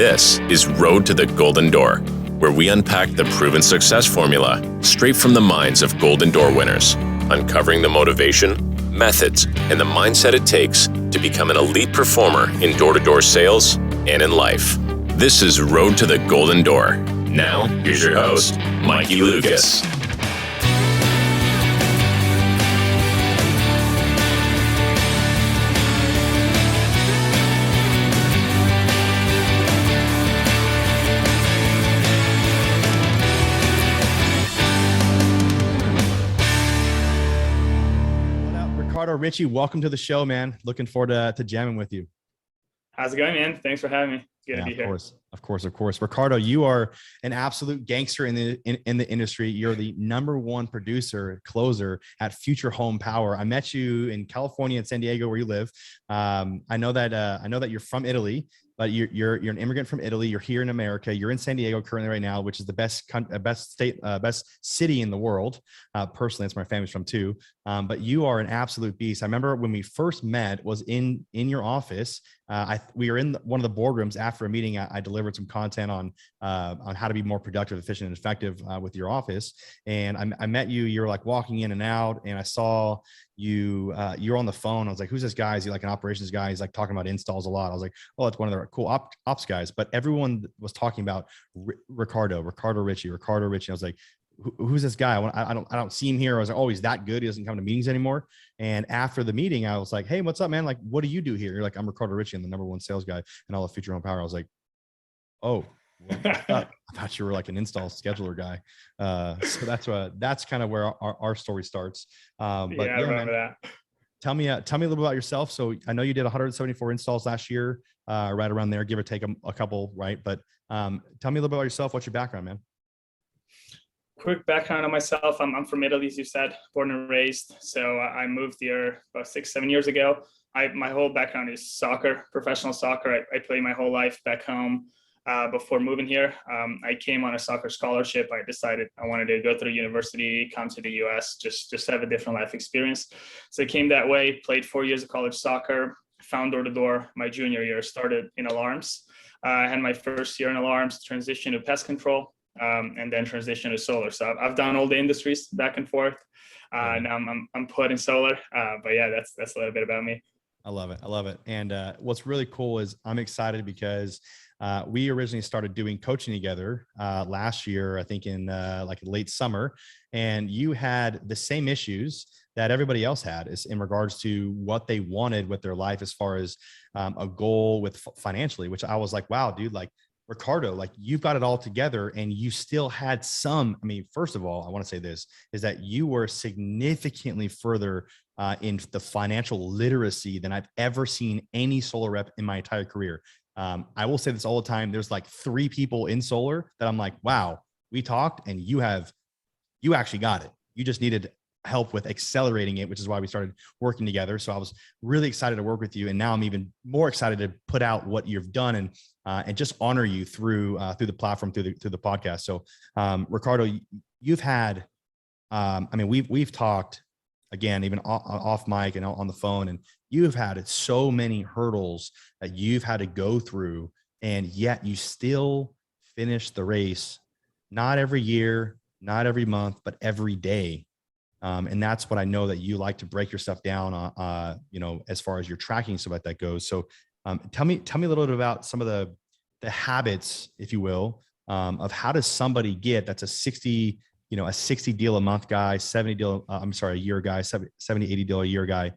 This is Road to the Golden Door, where we unpack the proven success formula straight from the minds of Golden Door winners, uncovering the motivation, methods, and the mindset it takes to become an elite performer in door-to-door sales and in life. This is Road to the Golden Door. Now, here's your host, Mikey Lucas. Ricci, welcome to the show, man. Looking forward to jamming with you. How's it going, man? Thanks for having me. It's good to be here. Of course. Riccardo, you are an absolute gangster in the industry. You're the number one producer, closer at Future Home Power. I met you in California and San Diego, where you live. I know that you're from Italy, but you're an immigrant from Italy. You're here in America. You're in San Diego currently right now, which is the best city in the world. Personally, that's where my family's from too. But you are an absolute beast. I remember when we first met was in your office. We were in one of the boardrooms after a meeting. I delivered some content on how to be more productive, efficient, and effective with your office. And I met you. You were like walking in and out, and I saw you. You're on the phone. I was like, "Who's this guy? Is he like an operations guy?" He's like talking about installs a lot. I was like, "Oh, it's one of the cool ops guys." But everyone was talking about Ricci. I was like, who's this guy? I don't see him here. I was like, oh, he's that good. He doesn't come to meetings anymore. And after the meeting, I was like, hey, what's up, man? Like, what do you do here? You're like, I'm Ricci. I'm the number one sales guy in all of Future Home Power. I was like, oh, I thought you were like an install scheduler guy. So that's kind of where our story starts. But yeah, I remember that. Tell me a little bit about yourself. So I know you did 174 installs last year, right around there, give or take a couple, right? But tell me a little bit about yourself. What's your background, man? Quick background on myself. I'm from Italy, as you said, born and raised. So I moved here about 6-7 years ago. My whole background is soccer, professional soccer. I played my whole life back home before moving here. I came on a soccer scholarship. I decided I wanted to go through university, come to the US, just have a different life experience. So it came that way. Played 4 years of college soccer, found door-to-door my junior year, started in alarms. I had my first year in alarms, transitioned to pest control. And then transition to solar. So I've done all the industries back and forth. Now I'm put in solar. But yeah, that's a little bit about me. I love it. And what's really cool is I'm excited because we originally started doing coaching together last year, I think in like late summer, and you had the same issues that everybody else had is in regards to what they wanted with their life as far as a goal with financially, which I was like, wow, dude, like Riccardo, like you've got it all together and you still had some. I mean, first of all, I want to say this is that you were significantly further in the financial literacy than I've ever seen any solar rep in my entire career. I will say this all the time. There's like 3 people in solar that I'm like, wow, we talked and you actually got it. You just needed help with accelerating it, which is why we started working together. So I was really excited to work with you. And now I'm even more excited to put out what you've done and just honor you through the platform, through the podcast. So Riccardo, you've had, we've talked again, even off mic and on the phone, and you've had so many hurdles that you've had to go through, and yet you still finish the race, not every year, not every month, but every day. And that's what I know that you like to break your stuff down, as far as your tracking stuff like that goes. So tell me a little bit about some of the habits, if you will, of how does somebody get, that's a 60 deal a month guy, 70 deal, a year guy, 70, 80 deal a year guy,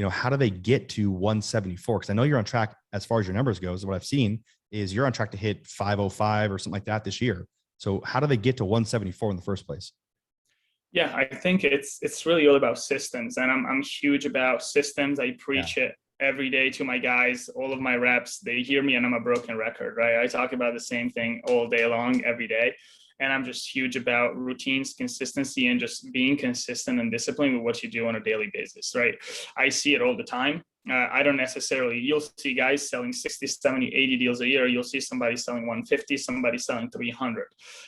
how do they get to 174? Cause I know you're on track as far as your numbers goes. What I've seen is you're on track to hit 505 or something like that this year. So how do they get to 174 in the first place? Yeah, I think it's really all about systems, and I'm huge about systems. I preach it every day to my guys. All of my reps, they hear me and I'm a broken record, right? I talk about the same thing all day long, every day. And I'm just huge about routines, consistency, and just being consistent and disciplined with what you do on a daily basis, right? I see it all the time. I don't necessarily, you'll see guys selling 60, 70, 80 deals a year. You'll see somebody selling 150, somebody selling 300,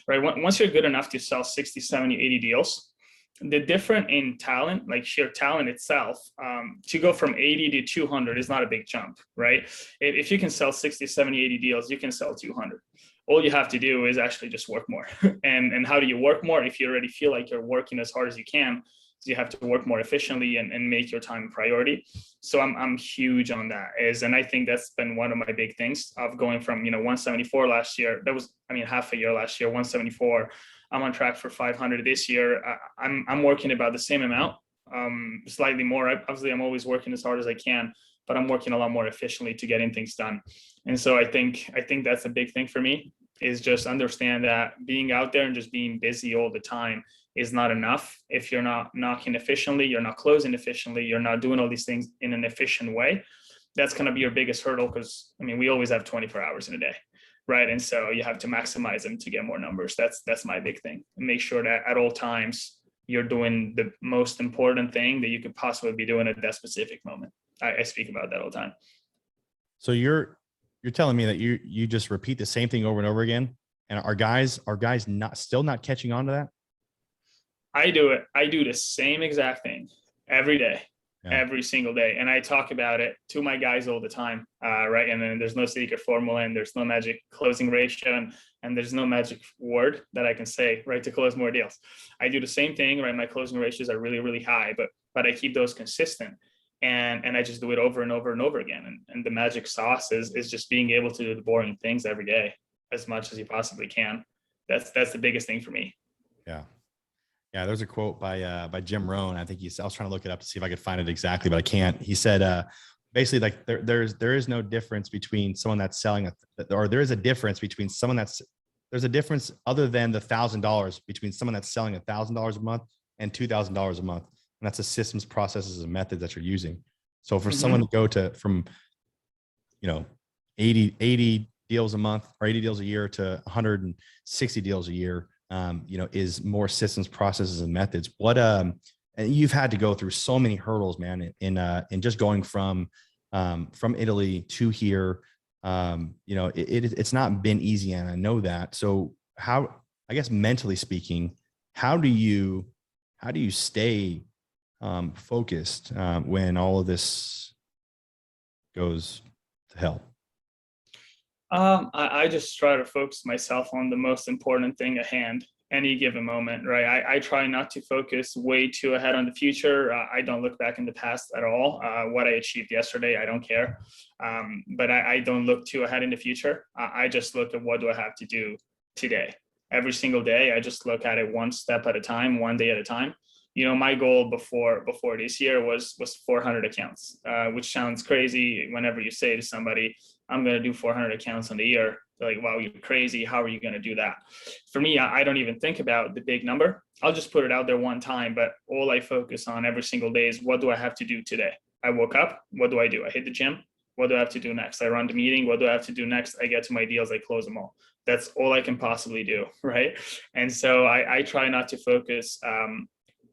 right? Once you're good enough to sell 60, 70, 80 deals, the difference in talent, like sheer talent itself, to go from 80 to 200 is not a big jump, right? If you can sell 60, 70, 80 deals, you can sell 200. All you have to do is actually just work more. And how do you work more? If you already feel like you're working as hard as you can, you have to work more efficiently and make your time a priority. So I'm huge on that. And I think that's been one of my big things of going from, 174 last year. That was, half a year last year, 174. I'm on track for 500 this year. I'm working about the same amount, slightly more. Obviously, I'm always working as hard as I can, but I'm working a lot more efficiently to getting things done. And so I think that's a big thing for me, is just understand that being out there and just being busy all the time is not enough. If you're not knocking efficiently, you're not closing efficiently, you're not doing all these things in an efficient way, that's going to be your biggest hurdle. Because we always have 24 hours in a day, right? And so you have to maximize them to get more numbers. That's my big thing. And make sure that at all times you're doing the most important thing that you could possibly be doing at that specific moment. I speak about that all the time. So you're telling me that you just repeat the same thing over and over again, and are guys still not catching on to that? I do it. I do the same exact thing every day, every single day. And I talk about it to my guys all the time, right? And then there's no secret formula, and there's no magic closing ratio, and there's no magic word that I can say, right, to close more deals. I do the same thing, right? My closing ratios are really, really high, but I keep those consistent. And I just do it over and over and over again. And the magic sauce is just being able to do the boring things every day as much as you possibly can. That's the biggest thing for me. Yeah, there's a quote by Jim Rohn. I think I was trying to look it up to see if I could find it exactly, but I can't. He said, basically, like there is no difference between someone that's selling there is a difference between someone there's a difference other than the $1,000 between someone that's selling $1,000 a month and $2,000 a month. And that's the systems, processes, and methods that you're using. So for someone to go from 80 deals a month or 80 deals a year to 160 deals a year, is more systems, processes, and methods. And you've had to go through so many hurdles, man, in just going from Italy to here. It's not been easy, and I know that. So how, I guess, mentally speaking, how do you stay focused when all of this goes to hell? I just try to focus myself on the most important thing at hand, any given moment, right? I try not to focus way too ahead on the future. I don't look back in the past at all. What I achieved yesterday, I don't care. But I don't look too ahead in the future. I just look at what do I have to do today. Every single day, I just look at it one step at a time, one day at a time. My goal before this year was 400 accounts, which sounds crazy whenever you say to somebody, I'm going to do 400 accounts in the year. They're like, wow, you're crazy. How are you going to do that? For me, I don't even think about the big number. I'll just put it out there one time, but all I focus on every single day is what do I have to do today? I woke up. What do? I hit the gym. What do I have to do next? I run the meeting. What do I have to do next? I get to my deals. I close them all. That's all I can possibly do, right? And so I try not to focus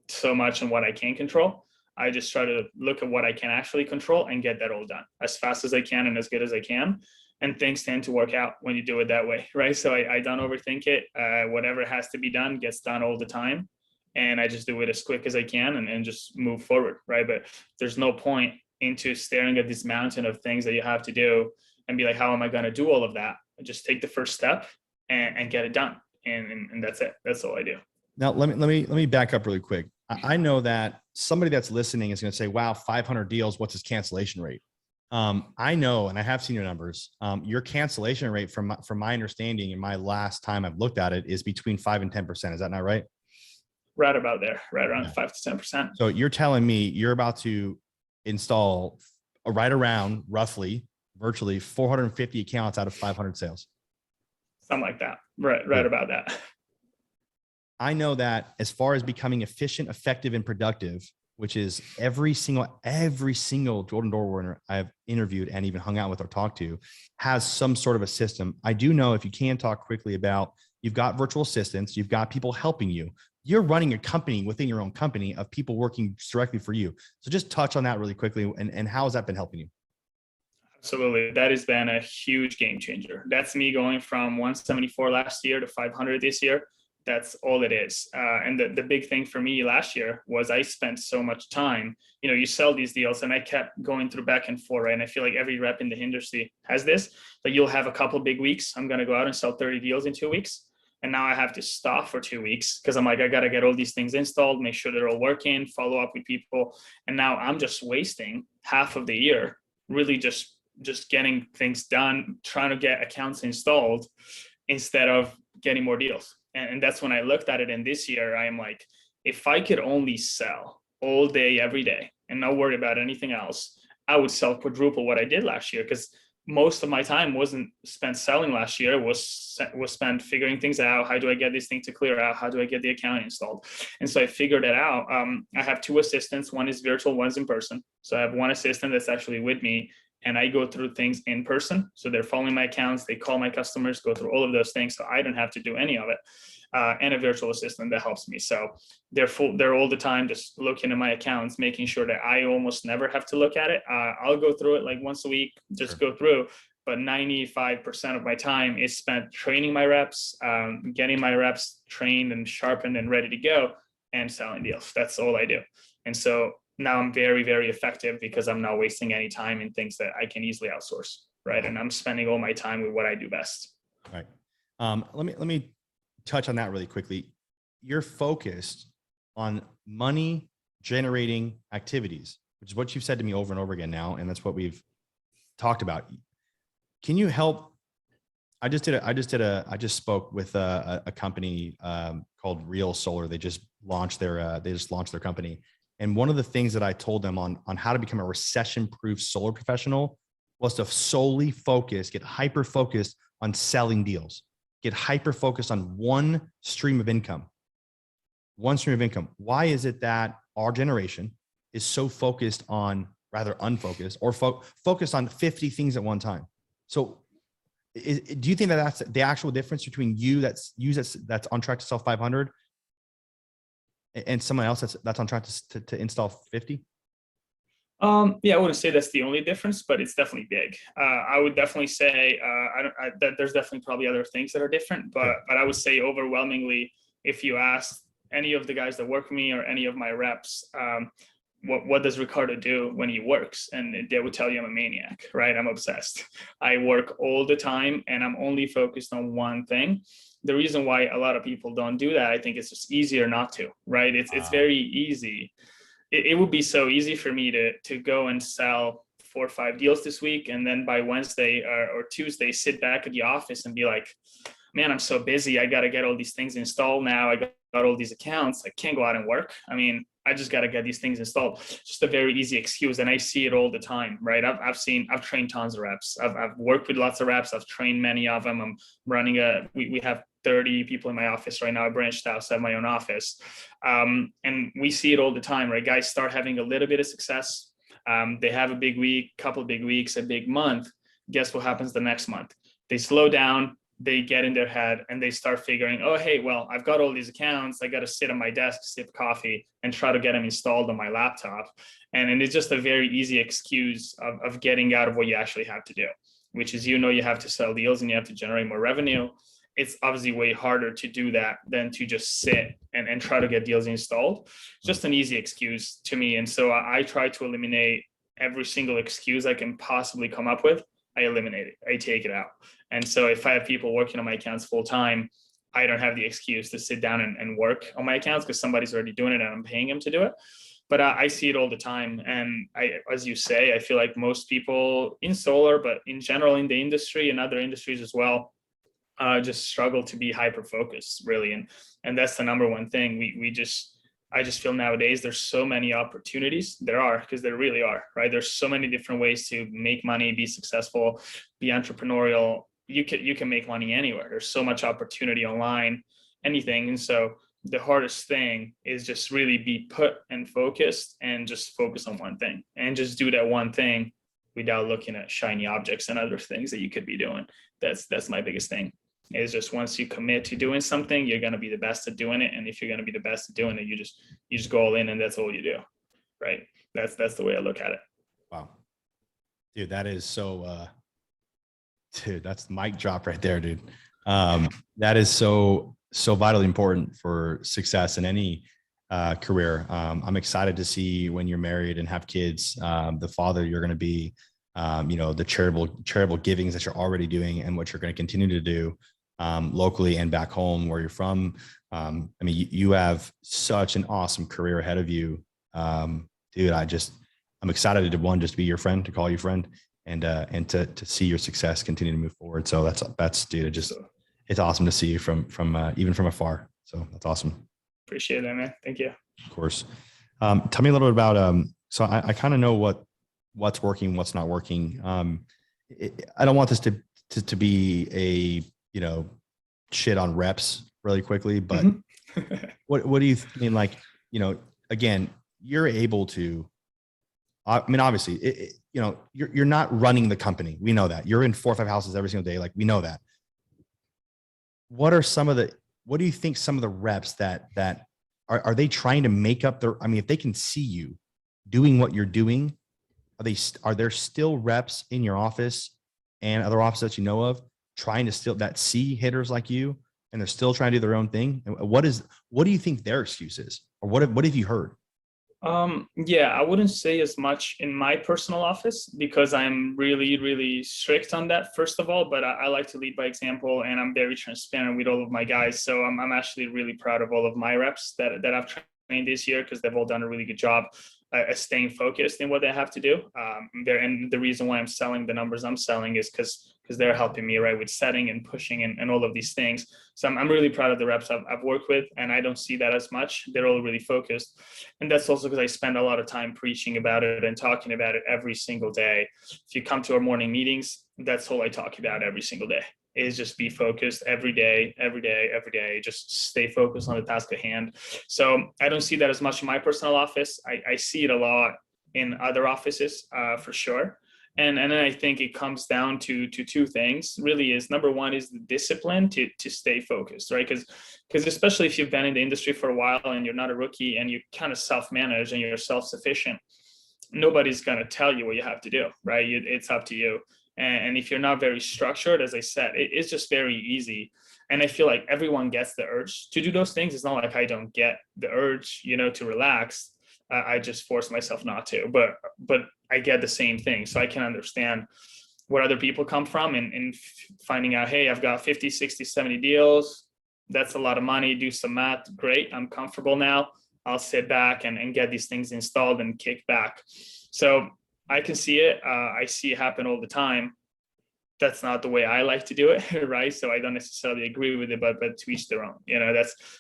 so much on what I can control. I just try to look at what I can actually control and get that all done as fast as I can and as good as I can. And things tend to work out when you do it that way, right? So I don't overthink it. Whatever has to be done gets done all the time. And I just do it as quick as I can and just move forward, right? But there's no point into staring at this mountain of things that you have to do and be like, how am I going to do all of that? Just take the first step and get it done. And that's it. That's all I do. Now, let me back up really quick. I know that somebody that's listening is going to say, wow, 500 deals, what's his cancellation rate? I know, and I have seen your numbers. Your cancellation rate, from my understanding and my last time I've looked at it, is between 5 and 10%. Is that not right? Right about there, right around 5 to 10%. So you're telling me you're about to install right around roughly, virtually 450 accounts out of 500 sales. Something like that. Right about that. I know that as far as becoming efficient, effective, and productive, which is every single golden door winner I've interviewed and even hung out with or talked to has some sort of a system. I do know, if you can talk quickly about, you've got virtual assistants, you've got people helping you. You're running a company within your own company of people working directly for you. So just touch on that really quickly. And how has that been helping you? Absolutely. That has been a huge game changer. That's me going from 174 last year to 500 this year. That's all it is. And the big thing for me last year was I spent so much time, you sell these deals, and I kept going through back and forth, right? And I feel like every rep in the industry has this, that you'll have a couple big weeks. I'm going to go out and sell 30 deals in 2 weeks. And now I have to stop for 2 weeks because I'm like, I got to get all these things installed, make sure they're all working, follow up with people. And now I'm just wasting half of the year, really just getting things done, trying to get accounts installed instead of getting more deals. And that's when I looked at it. And this year, I am like, if I could only sell all day, every day, and not worry about anything else, I would sell quadruple what I did last year, because most of my time wasn't spent selling last year. It was spent figuring things out. How do I get this thing to clear out? How do I get the account installed? And so I figured it out. I have 2 assistants. One is virtual, one's in person. So I have one assistant that's actually with me, and I go through things in person. So they're following my accounts, they call my customers, go through all of those things. So I don't have to do any of it. And a virtual assistant that helps me. So they're all the time just looking at my accounts, making sure that I almost never have to look at it. I'll go through it like once a week, just go through. But 95% of my time is spent training my reps, getting my reps trained and sharpened and ready to go, and selling deals. That's all I do. And so now I'm very, very effective because I'm not wasting any time in things that I can easily outsource, right? And I'm spending all my time with what I do best. Right. Let me touch on that really quickly. You're focused on money generating activities, which is what you've said to me over and over again now, and that's what we've talked about. Can you help? I just spoke with a company called Real Solar. They just launched their company. And one of the things that I told them on how to become a recession-proof solar professional was to solely get hyper focused on selling deals, get hyper focused on one stream of income. Why is it that our generation is so focused on, rather unfocused, or focused on 50 things at one time? So do you think that that's the actual difference between you that's on track to sell 500 and someone else that's on track to install 50? Yeah, I wouldn't say that's the only difference, but it's definitely big. I would definitely say that there's definitely probably other things that are different, but I would say overwhelmingly, if you ask any of the guys that work with me or any of my reps, what does Riccardo do when he works? And they would tell you I'm a maniac, right? I'm obsessed. I work all the time and I'm only focused on one thing. The reason why a lot of people don't do that, I think it's just easier not to, right? It's very easy. It would be so easy for me to go and sell 4 or 5 deals this week, and then by Wednesday or Tuesday, sit back at the office and be like, man, I'm so busy. I got to get all these things installed now. I got all these accounts. I can't go out and work. I mean, I just got to get these things installed. Just a very easy excuse. And I see it all the time, right? I've trained tons of reps. I've worked with lots of reps. I've trained many of them. I'm running we have 30 people in my office right now. I branched out, so I have my own office. And we see it all the time, right? Guys start having a little bit of success. They have a big week, couple of big weeks, a big month. Guess what happens the next month? They slow down. They get in their head and they start figuring, oh, hey, well, I've got all these accounts. I got to sit on my desk, sip coffee, and try to get them installed on my laptop. And it's just a very easy excuse of getting out of what you actually have to do, which is, you have to sell deals and you have to generate more revenue. It's obviously way harder to do that than to just sit and try to get deals installed. Just an easy excuse to me. And so I try to eliminate every single excuse I can possibly come up with. I eliminate it. I take it out. And so if I have people working on my accounts full time, I don't have the excuse to sit down and work on my accounts because somebody's already doing it and I'm paying them to do it. But I see it all the time. And as you say, I feel like most people in solar, but in general in the industry and other industries as well, just struggle to be hyper focused, really. And that's the number one thing. I just feel nowadays there's so many opportunities. There are, because there really are, right? There's so many different ways to make money, be successful, be entrepreneurial. You can make money anywhere. There's so much opportunity online, anything. And so the hardest thing is just really be put and focused and just focus on one thing and just do that one thing without looking at shiny objects and other things that you could be doing. That's my biggest thing. Is just once you commit to doing something, you're going to be the best at doing it. And if you're going to be the best at doing it, you just go all in and that's all you do. Right. That's the way I look at it. Wow. Dude, that is so, dude, that's the mic drop right there, dude. That is so so vitally important for success in any career. I'm excited to see when you're married and have kids, the father you're going to be, the charitable givings that you're already doing and what you're going to continue to do locally and back home where you're from. I mean, you have such an awesome career ahead of you. Dude, I'm excited to just be your friend, to call you friend, and to see your success continue to move forward. So that's dude, it's awesome to see you from even from afar. So that's awesome. Appreciate it, man. Thank you. Of course. Tell me a little bit about, so I kind of know what's working, what's not working. I don't want this to be a, shit on reps really quickly, but what do you mean? Like, again, you're able to, I mean, obviously, you're not running the company. We know that you're in 4 or 5 houses every single day. Like, we know that. What do you think some of the reps that are they trying to make up if they can see you doing what you're doing, are there still reps in your office and other offices that you know of trying to that see hitters like you, and they're still trying to do their own thing? What do you think their excuse is, or what have you heard? Yeah, I wouldn't say as much in my personal office because I'm really, really strict on that, first of all, but I like to lead by example, and I'm very transparent with all of my guys. So I'm actually really proud of all of my reps that I've trained this year, because they've all done a really good job staying focused in what they have to do. And the reason why I'm selling the numbers I'm selling is because they're helping me, right, with setting and pushing and all of these things. So I'm really proud of the reps I've worked with, and I don't see that as much. They're all really focused. And that's also because I spend a lot of time preaching about it and talking about it every single day. If you come to our morning meetings, that's all I talk about every single day, is just be focused every day, just stay focused on the task at hand. So I don't see that as much in my personal office. I see it a lot in other offices, for sure. And then I think it comes down to 2 things, really. Is number one is the discipline to stay focused, right? Because especially if you've been in the industry for a while and you're not a rookie and you kind of self-manage and you're self-sufficient, nobody's going to tell you what you have to do, right? It's up to you. And if you're not very structured, as I said, it's just very easy. And I feel like everyone gets the urge to do those things. It's not like I don't get the urge, to relax. I just force myself not to, but I get the same thing. So I can understand where other people come from in finding out, hey, I've got 50, 60, 70 deals. That's a lot of money. Do some math. Great. I'm comfortable now. I'll sit back and get these things installed and kick back. So I can see it. I see it happen all the time. That's not the way I like to do it, right? So I don't necessarily agree with it, but to each their own.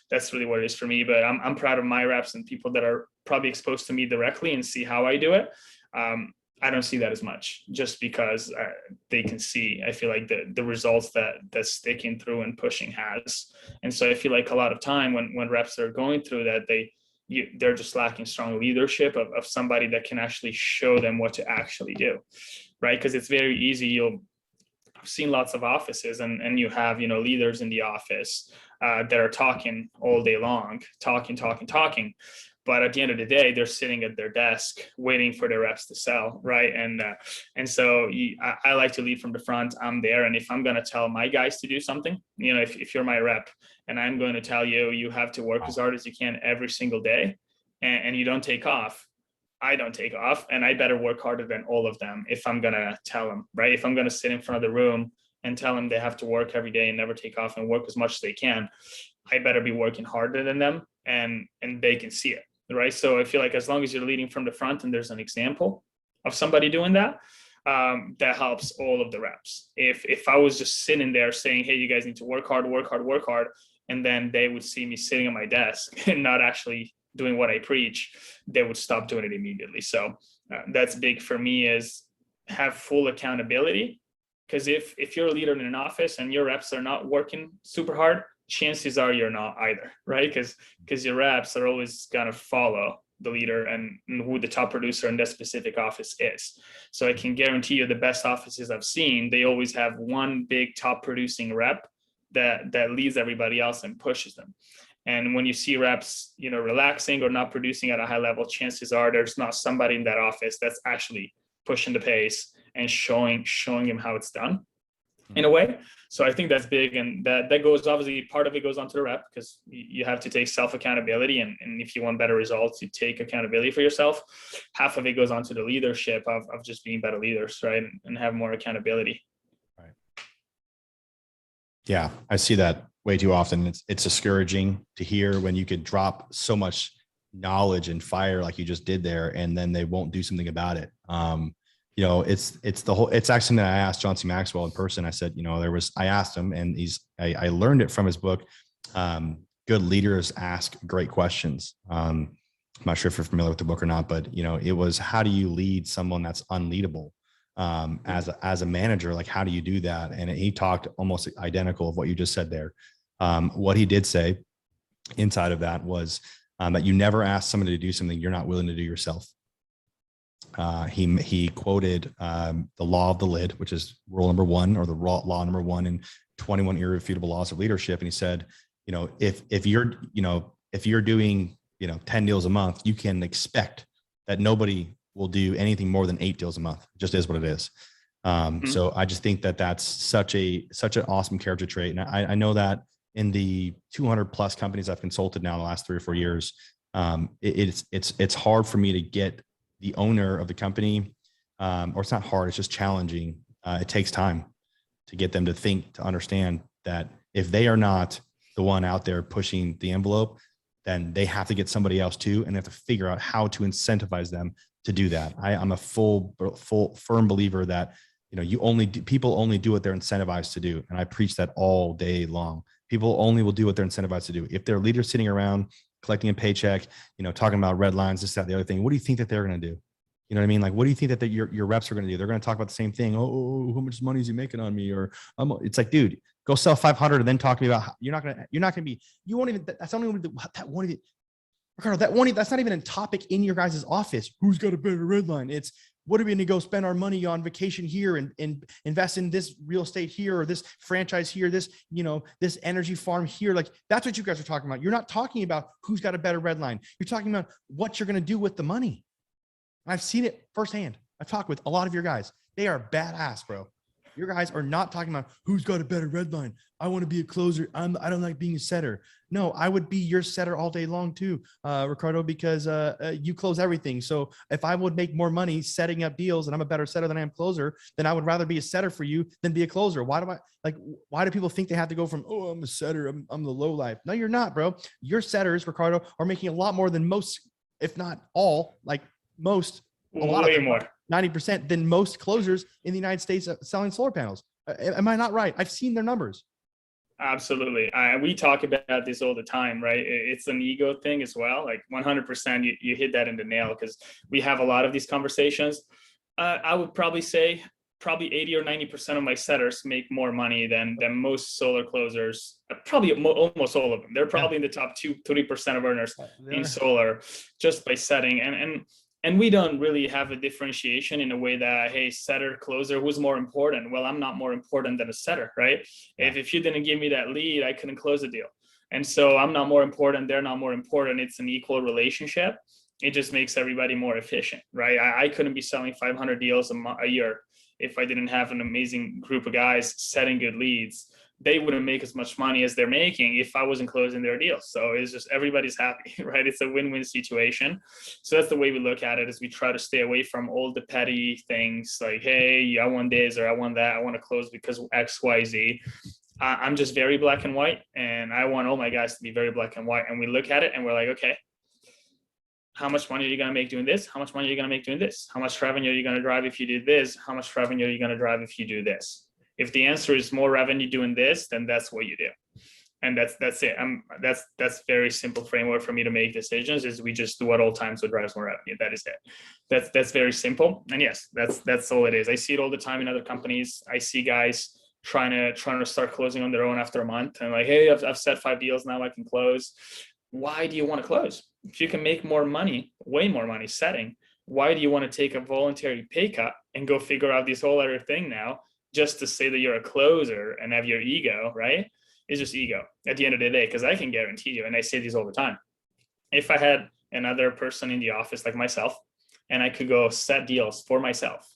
That's really what it is for me. But I'm proud of my reps and people that are probably exposed to me directly and see how I do it. I don't see that as much, just because they can see, I feel like, the results that sticking through and pushing has. And so I feel like a lot of time when reps are going through that, they're just lacking strong leadership of somebody that can actually show them what to actually do, right? Because it's very easy. I've seen lots of offices and you have, leaders in the office that are talking all day long, talking. But at the end of the day, they're sitting at their desk waiting for their reps to sell, right? And so I like to lead from the front. I'm there, and if I'm going to tell my guys to do something, if you're my rep, and I'm going to tell you, you have to work as hard as you can every single day, and you don't take off, I don't take off, and I better work harder than all of them if I'm going to tell them, right? If I'm going to sit in front of the room and tell them they have to work every day and never take off and work as much as they can, I better be working harder than them, and they can see it, right? So I feel like as long as you're leading from the front and there's an example of somebody doing that, that helps all of the reps. If I was just sitting there saying, hey, you guys need to work hard, and then they would see me sitting at my desk and not actually doing what I preach, they would stop doing it immediately. So that's big for me, is have full accountability. Because if you're a leader in an office and your reps are not working super hard, chances are you're not either, right? Because your reps are always going to follow the leader and who the top producer in that specific office is. So I can guarantee you the best offices I've seen, they always have one big top producing rep that leads everybody else and pushes them. And when you see reps, relaxing or not producing at a high level, chances are there's not somebody in that office that's actually pushing the pace and showing him how it's done. in a way. So I think that's big, and that goes, obviously part of it goes onto the rep, because you have to take self accountability, and if you want better results, you take accountability for yourself. Half of it goes onto the leadership of just being better leaders, right, and have more accountability. Right. Yeah, I see that way too often. It's discouraging to hear when you could drop so much knowledge and fire like you just did there, and then they won't do something about it. It's the whole, it's actually that I asked John C. Maxwell in person. I said, I asked him, and I learned it from his book. Good leaders ask great questions. I'm not sure if you're familiar with the book or not, but it was, how do you lead someone that's unleadable? As a manager, like, how do you do that? And he talked almost identical of what you just said there. What he did say inside of that was that you never ask somebody to do something you're not willing to do yourself. He quoted the law of the lid, which is rule number one, or the law number one in 21 irrefutable laws of leadership. And he said, if you're doing 10 deals a month, you can expect that nobody will do anything more than 8 deals a month. It just is what it is. So I just think that that's such an awesome character trait. And I know that in the 200 plus companies I've consulted now in the last 3 or 4 years, it's hard for me to get the owner of the company, or it's not hard, it's just challenging. It takes time to get them to think, to understand that if they are not the one out there pushing the envelope, then they have to get somebody else too, and they have to figure out how to incentivize them to do that. I'm a firm believer that people only do what they're incentivized to do, and I preach that all day long. People only will do what they're incentivized to do. If they're leaders sitting around collecting a paycheck, talking about red lines, this, that, the other thing, what do you think that they're going to do? You know what I mean? Like, what do you think that your reps are going to do? They're going to talk about the same thing. Oh, how much money is he making on me? Or it's like, dude, go sell 500 and then talk to me about how you're not going to be, you won't even, that's only that one of it. Riccardo, that's not even a topic in your guys' office. Who's got a better red line? It's, what are we going to go spend our money on vacation here and invest in this real estate here, or this franchise here, this, this energy farm here? Like, that's what you guys are talking about. You're not talking about who's got a better red line. You're talking about what you're going to do with the money. I've seen it firsthand. I've talked with a lot of your guys. They are badass, bro. Your guys are not talking about who's got a better red line. I want to be a closer. I don't like being a setter. No, I would be your setter all day long too, Riccardo, because you close everything. So if I would make more money setting up deals and I'm a better setter than I am closer, then I would rather be a setter for you than be a closer. Why do people think they have to go from, oh, I'm a setter, I'm the low life? No, you're not, bro. Your setters, Riccardo, are making a lot more than most, if not all, like most, a lot way of them, more. 90% than most closers in the United States selling solar panels. Am I not right? I've seen their numbers. Absolutely. We talk about this all the time, right? It's an ego thing as well. Like 100%, you hit that in the nail, because we have a lot of these conversations. I would probably say 80 or 90% of my setters make more money than most solar closers. Probably almost all of them. They're probably in the top 2-3% of earners in solar just by setting. And we don't really have a differentiation in a way that, hey, setter, closer, who's more important? Well, I'm not more important than a setter, right? Yeah. If you didn't give me that lead, I couldn't close the deal. And so I'm not more important, they're not more important. It's an equal relationship. It just makes everybody more efficient, right? I couldn't be selling 500 deals a year if I didn't have an amazing group of guys setting good leads. They wouldn't make as much money as they're making if I wasn't closing their deals. So it's just, everybody's happy, right? It's a win-win situation. So that's the way we look at it, is we try to stay away from all the petty things like, hey, I want this or I want that. I want to close because X, Y, Z. I'm just very black and white, and I want all my guys to be very black and white. And we look at it and we're like, okay, how much money are you going to make doing this? How much money are you going to make doing this? How much revenue are you going to drive if you do this? How much revenue are you going to drive if you do this? If the answer is more revenue doing this, then that's what you do. And that's it. That's very simple framework for me to make decisions, is we just do at all times what drives more revenue. That is it. That's very simple. And yes, that's all it is. I see it all the time in other companies. I see guys trying to start closing on their own after a month, and like, hey, I've set 5 deals, now I can close. Why do you want to close? If you can make more money, way more money setting, why do you want to take a voluntary pay cut and go figure out this whole other thing now, just to say that you're a closer and have your ego, right? It's just ego at the end of the day, because I can guarantee you, and I say these all the time, if I had another person in the office like myself and I could go set deals for myself,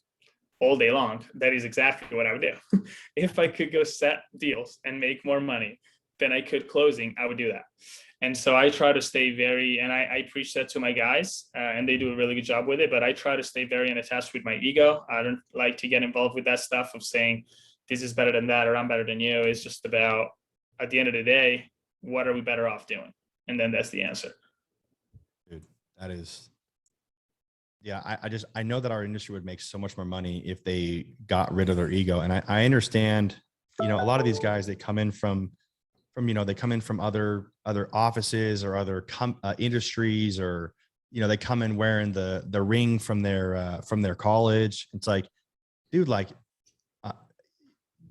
all day long, that is exactly what I would do. If I could go set deals and make more money than I could closing, I would do that. And so I try to stay very, and I preach that to my guys, and they do a really good job with it, but I try to stay very unattached with my ego. I don't like to get involved with that stuff of saying, this is better than that, or I'm better than you. It's just about, at the end of the day, what are we better off doing? And then that's the answer. Dude, that is, yeah, I know that our industry would make so much more money if they got rid of their ego. And I understand, a lot of these guys, they come in from other offices or other industries, or, they come in wearing the ring from their college. It's like, dude, like,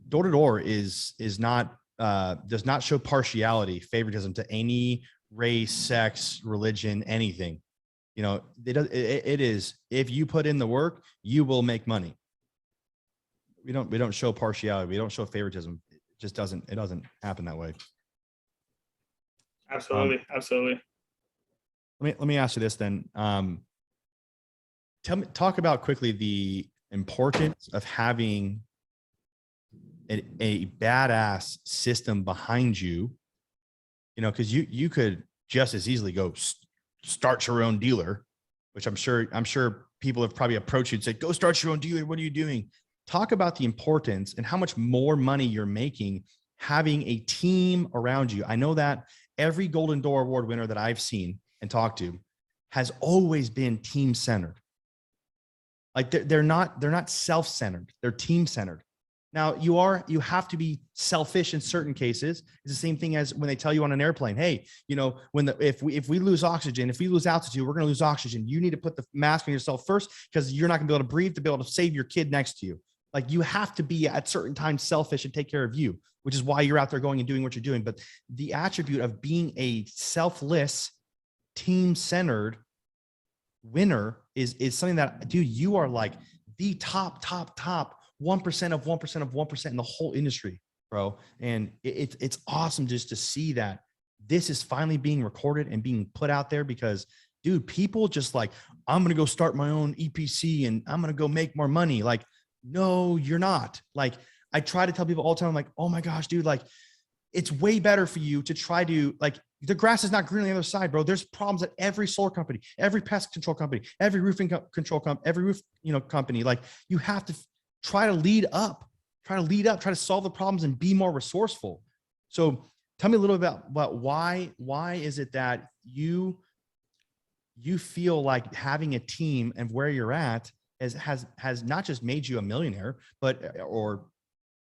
door to door is not, does not show partiality, favoritism to any race, sex, religion, anything. It is, if you put in the work, you will make money. We don't show partiality. We don't show favoritism. It just doesn't happen that way. Absolutely. Absolutely. Let me ask you this then. Talk about quickly the importance of having a badass system behind you, because you could just as easily go start your own dealer, which I'm sure people have probably approached you and said, go start your own dealer. What are you doing? Talk about the importance and how much more money you're making having a team around you. I know that every Golden Door Award winner that I've seen and talked to has always been team centered. Like they're not self-centered, they're team centered. Now you have to be selfish in certain cases. It's the same thing as when they tell you on an airplane, hey, if we lose oxygen, if we lose altitude, we're going to lose oxygen. You need to put the mask on yourself first, because you're not going to be able to breathe to be able to save your kid next to you. Like, you have to be at certain times selfish and take care of you, which is why you're out there going and doing what you're doing. But the attribute of being a selfless, team-centered winner is something that, dude, you are like the top 1% of 1% of 1% in the whole industry, bro. And it's awesome just to see that this is finally being recorded and being put out there, because, dude, people just like, I'm going to go start my own EPC and I'm going to go make more money. Like, no, you're not. Like, I try to tell people all the time, I'm like, oh my gosh, dude, like, it's way better for you to try to, like, the grass is not green on the other side, bro. There's problems at every solar company, every pest control company, every roofing control company, every roof, company. Like, you have to try to lead up, try to solve the problems and be more resourceful. So tell me a little bit about why is it that you feel like having a team and where you're at has not just made you a millionaire, or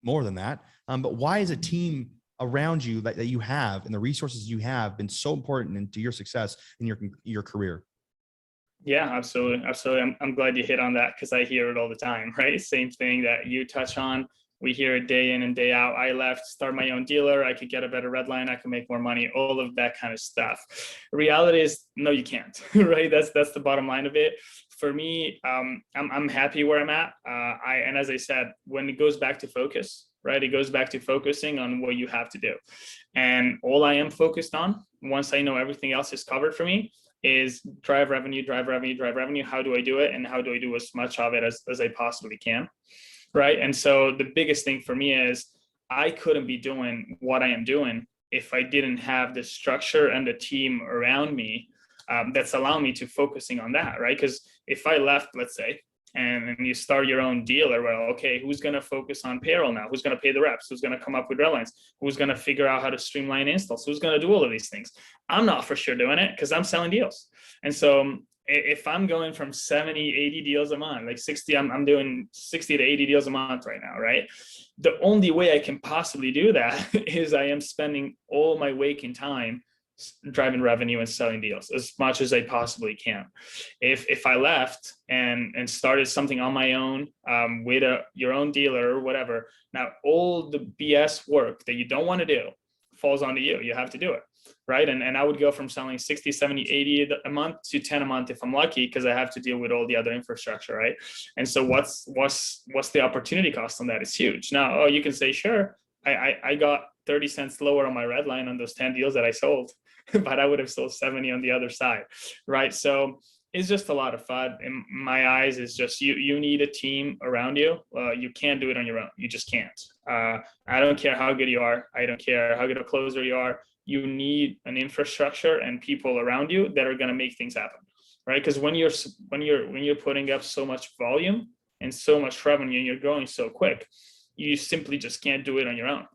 more than that. But why is a team around you that you have and the resources you have been so important into your success in your career? Yeah, absolutely. Absolutely. I'm glad you hit on that, because I hear it all the time, right? Same thing that you touch on. We hear it day in and day out. I left, start my own dealer. I could get a better red line. I can make more money, all of that kind of stuff. Reality is, no, you can't, right? That's the bottom line of it. For me, I'm happy where I'm at. And as I said, when it goes back to focus, right? It goes back to focusing on what you have to do. And all I am focused on, once I know everything else is covered for me, is drive revenue. How do I do it? And how do I do as much of it as I possibly can? Right. And so the biggest thing for me is, I couldn't be doing what I am doing if I didn't have the structure and the team around me that's allowing me to focusing on that. Right. Because if I left, let's say, and you start your own dealer, well, okay, who's going to focus on payroll now? Who's going to pay the reps? Who's going to come up with red lines? Who's going to figure out how to streamline installs? Who's going to do all of these things? I'm not for sure doing it, because I'm selling deals. And so if I'm going from 70, 80 deals a month, like 60, I'm doing 60 to 80 deals a month right now, right? The only way I can possibly do that is I am spending all my waking time driving revenue and selling deals as much as I possibly can. If I left and started something on my own, with your own dealer or whatever, now all the BS work that you don't want to do falls onto you. You have to do it. Right. And I would go from selling 60, 70, 80 a month to 10 a month if I'm lucky, because I have to deal with all the other infrastructure. Right. And so what's the opportunity cost on that? It's huge. Now, you can say, sure, I got 30 cents lower on my red line on those 10 deals that I sold, but I would have sold 70 on the other side. Right. So it's just a lot of fun. In my eyes, it's just you need a team around you. You can't do it on your own. You just can't. I don't care how good you are. I don't care how good a closer you are. You need an infrastructure and people around you that are going to make things happen, right? Because when you're putting up so much volume and so much revenue and you're growing so quick, you simply just can't do it on your own.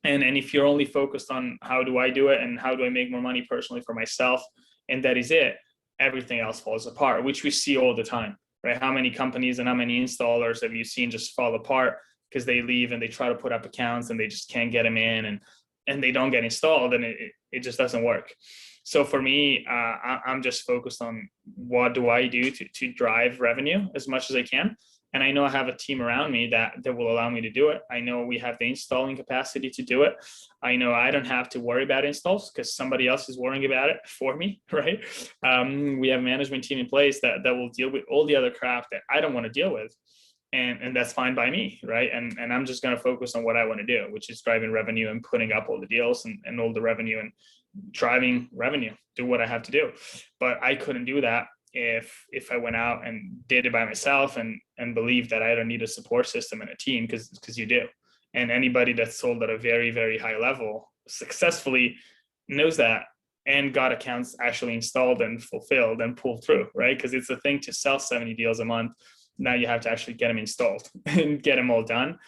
And if you're only focused on how do I do it and how do I make more money personally for myself, and that is it, everything else falls apart, which we see all the time, right? How many companies and how many installers have you seen just fall apart because they leave and they try to put up accounts and they just can't get them in, and they don't get installed, and it just doesn't work. So for me, I'm just focused on what do I do to drive revenue as much as I can. And I know I have a team around me that will allow me to do it. I know we have the installing capacity to do it. I know I don't have to worry about installs because somebody else is worrying about it for me, right? We have a management team in place that will deal with all the other crap that I don't want to deal with. And that's fine by me, right? And I'm just going to focus on what I want to do, which is driving revenue and putting up all the deals and all the revenue and driving revenue, do what I have to do. But I couldn't do that if I went out and did it by myself and believed that I don't need a support system and a team, because you do. And anybody that's sold at a very, very high level successfully knows that and got accounts actually installed and fulfilled and pulled through, right? Because it's a thing to sell 70 deals a month. Now you have to actually get them installed and get them all done.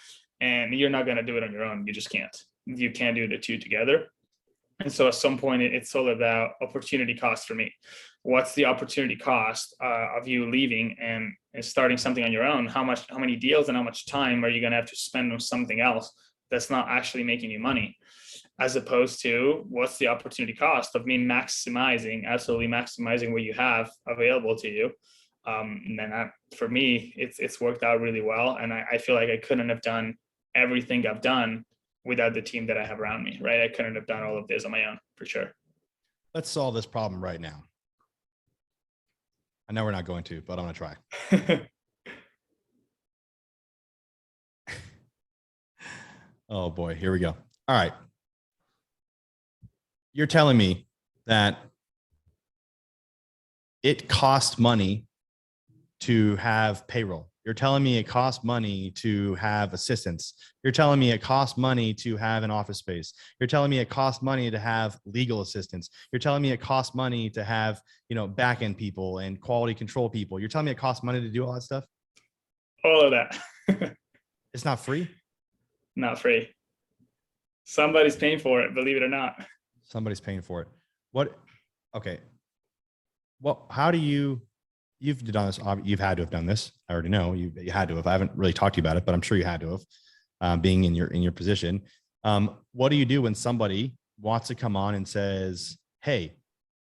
And you're not going to do it on your own. You just can't. You can't do the two together. And so at some point, it's all about opportunity cost for me. What's the opportunity cost of you leaving and starting something on your own? How many deals and how much time are you going to have to spend on something else that's not actually making you money? As opposed to what's the opportunity cost of me absolutely maximizing what you have available to you. And then for me, it's worked out really well. And I feel like I couldn't have done everything I've done without the team that I have around me, right? I couldn't have done all of this on my own, for sure. Let's solve this problem right now. I know we're not going to, but I'm going to try. Oh boy, here we go. All right. You're telling me that it costs money to have payroll. You're telling me it costs money to have assistants. You're telling me it costs money to have an office space. You're telling me it costs money to have legal assistants. You're telling me it costs money to have, back-end people and quality control people. You're telling me it costs money to do all that stuff? All of that. It's not free? Not free. Somebody's paying for it, believe it or not. Somebody's paying for it. Okay. Well, how do you've done this? You've had to have done this. I already know you had to have. I haven't really talked to you about it, but I'm sure you had to have, being in your position. What do you do when somebody wants to come on and says, hey,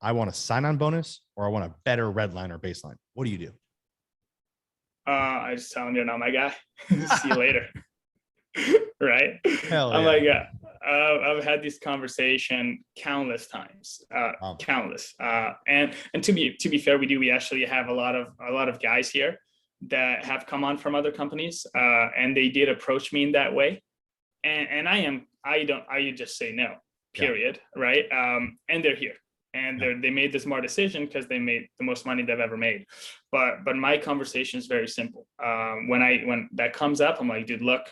I want a sign-on bonus or I want a better red line or baseline? What do you do? I just tell them you're not my guy. See you later. Right? Hell yeah. I'm like, I've had this conversation countless times, countless. And to be fair, we actually have a lot of guys here that have come on from other companies, and they did approach me in that way. And I just say no, period. Yeah. Right. And they're here. And they made the smart decision because they made the most money they've ever made. But my conversation is very simple. When that comes up, I'm like, dude, look,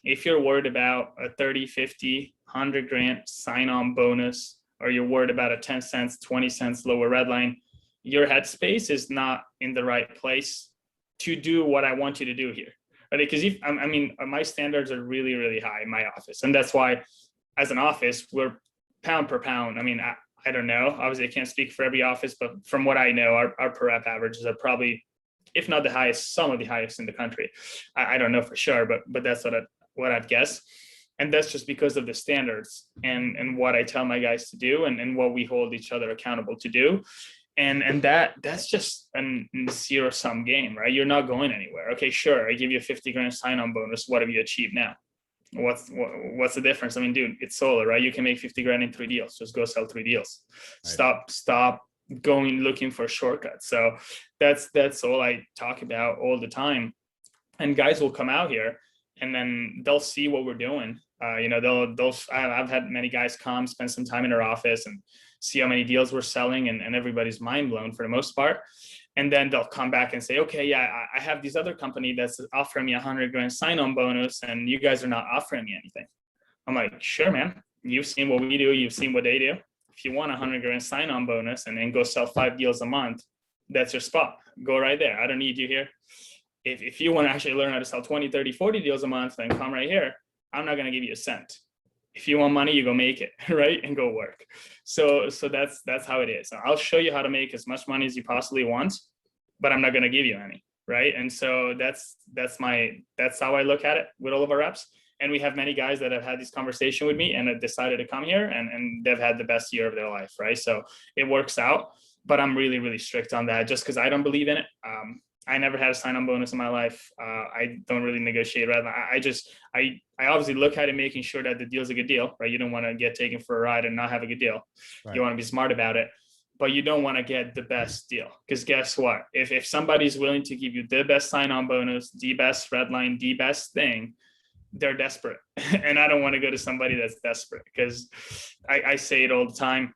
if you're worried about a 30, 50, 100 grand sign-on bonus, or you're worried about a 10 cents, 20 cents lower red line, your headspace is not in the right place to do what I want you to do here. Right? Because my standards are really, really high in my office. And that's why as an office, we're pound per pound. I don't know. Obviously, I can't speak for every office, but from what I know, our per rep averages are probably, if not the highest, some of the highest in the country. I don't know for sure, but that's what I'd guess. And that's just because of the standards and what I tell my guys to do and what we hold each other accountable to do. And that's just a zero-sum game, right? You're not going anywhere. Okay, sure, I give you a 50 grand sign-on bonus. What have you achieved now? What's the difference? Dude, it's solar, right? You can make 50 grand in 3 deals. Just go sell 3 deals. Right. Stop going looking for shortcuts. So that's all I talk about all the time. And guys will come out here and then they'll see what we're doing. I've had many guys come spend some time in our office and see how many deals we're selling, and everybody's mind blown for the most part. And then they'll come back and say, okay, yeah, I have this other company that's offering me $100,000 sign-on bonus, and you guys are not offering me anything. I'm like, sure, man. You've seen what we do. You've seen what they do. If you want $100,000 sign-on bonus and then go sell 5 deals a month, that's your spot. Go right there. I don't need you here. If you want to actually learn how to sell 20, 30, 40 deals a month, then come right here. I'm not going to give you a cent. If you want money, you go make it, right? And go work. So that's how it is. I'll show you how to make as much money as you possibly want, but I'm not going to give you any, right? And so that's how I look at it with all of our reps. And we have many guys that have had this conversation with me and have decided to come here, and they've had the best year of their life, right? So it works out, but I'm really, really strict on that just because I don't believe in it. I never had a sign-on bonus in my life. I don't really negotiate. Right? I obviously look at it, making sure that the deal's a good deal, right? You don't want to get taken for a ride and not have a good deal. Right. You want to be smart about it, but you don't want to get the best deal, because guess what? If somebody's willing to give you the best sign-on bonus, the best red line, the best thing, they're desperate. And I don't want to go to somebody that's desperate, because I say it all the time.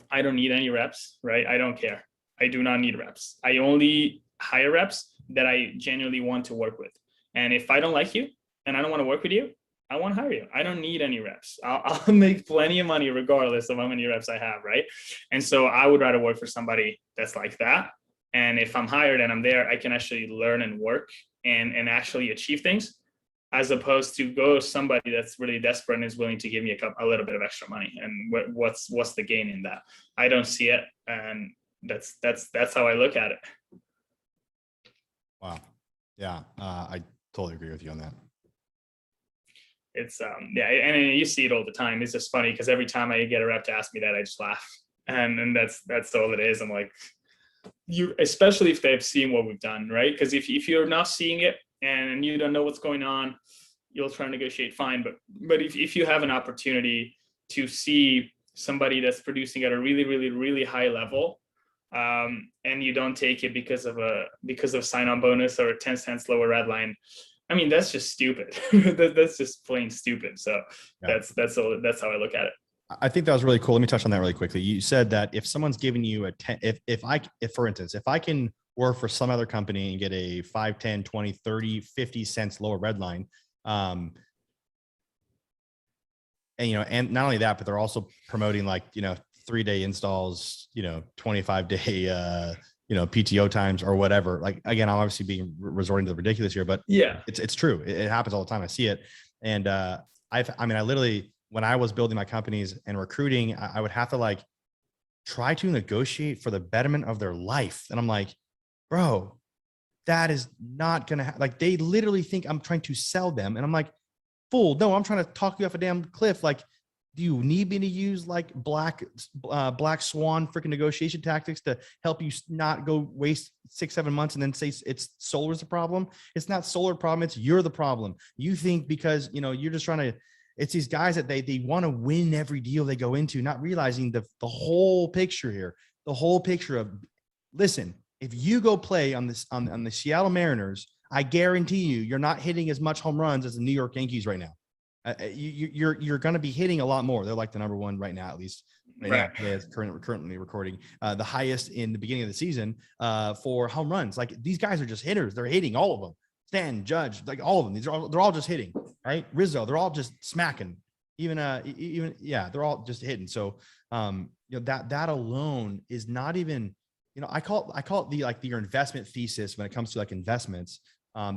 I don't need any reps, right? I don't care. I do not need reps. I only hire reps that I genuinely want to work with. And if I don't like you and I don't want to work with you, I won't hire you. I don't need any reps. I'll make plenty of money regardless of how many reps I have, right? And so I would rather work for somebody that's like that. And if I'm hired and I'm there, I can actually learn and work and actually achieve things, as opposed to go somebody that's really desperate and is willing to give me a little bit of extra money. And what's the gain in that? I don't see it. And that's how I look at it. Wow. Yeah. I totally agree with you on that. It's yeah. And you see it all the time. It's just funny because every time I get a rep to ask me that, I just laugh. And that's all it is. I'm like, especially if they've seen what we've done, right? Because if you're not seeing it and you don't know what's going on, you'll try to negotiate fine. But if you have an opportunity to see somebody that's producing at a really, really, really high level, and you don't take it because of sign-on bonus or a 10 cents lower red line, I mean, that's just stupid. That's just plain stupid. So yeah. That's how I look at it. I think that was really cool. Let me touch on that really quickly. You said that if someone's giving you if for instance, if I can work for some other company and get a 5, 10, 20, 30, 50 cents lower red line, and and not only that, but they're also promoting 3-day installs, 25-day, PTO times or whatever. Like, again, I'm obviously being resorting to the ridiculous here, but yeah, it's true. It happens all the time. I see it. And I literally, when I was building my companies and recruiting, I would have to try to negotiate for the betterment of their life. And I'm like, bro, that is not going to they literally think I'm trying to sell them. And I'm like, fool, no, I'm trying to talk you off a damn cliff. Do you need me to use black swan freaking negotiation tactics to help you not go waste 6-7 months and then say it's solar's the problem? It's not solar problem. It's you're the problem. You think because, you're just trying to, it's these guys that they want to win every deal they go into, not realizing the whole picture here, the whole picture of, listen, if you go play on the Seattle Mariners, I guarantee you're not hitting as much home runs as the New York Yankees right now. You're going to be hitting a lot more. They're the number one right now, at least right now. It's currently recording the highest in the beginning of the season for home runs. These guys are just hitters. They're hitting all of them. Stan, Judge, all of them. They're all just hitting, right? Rizzo, they're all just smacking. Even they're all just hitting. So that alone is not even, I call it your investment thesis when it comes to investments.